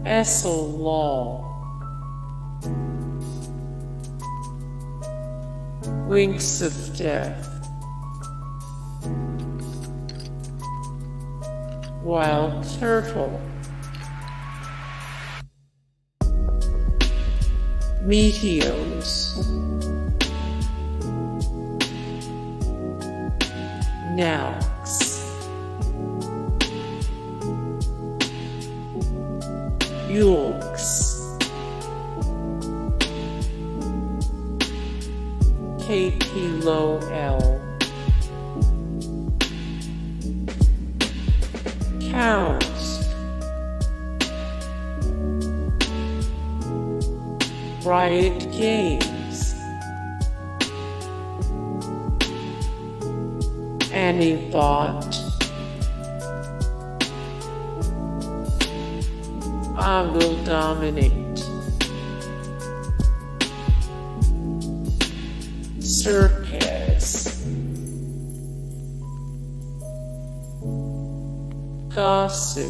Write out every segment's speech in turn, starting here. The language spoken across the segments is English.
SLol, Wingsofdeath, WildTurtle, Meteos, nalcs, eulcs, KayPeaLoL, Cowsep, Riot Games, AnnieBot, IWillDominate, SirhcEz, Gosu,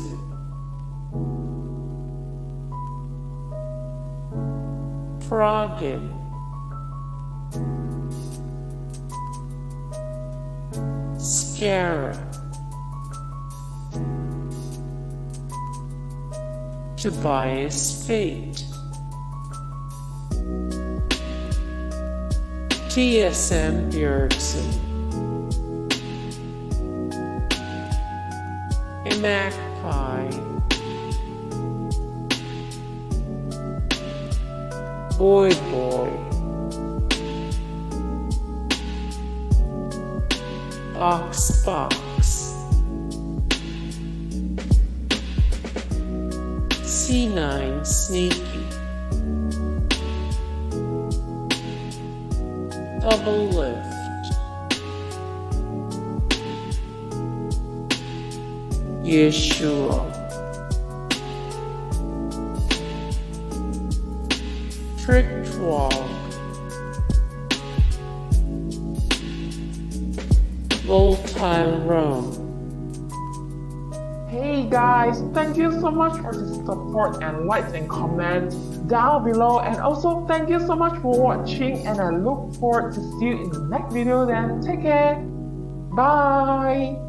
Froggen, Scarra, TobiasFate, TSM imaqtpie, Voyboy, BoxBox, C9 Sneaky, Doublelift, Yassuo, WildTurtle. Hey guys, thank you so much for the support and likes and comments down below, and also thank you so much for watching, and I look forward to see you in the next video. Then take care, bye.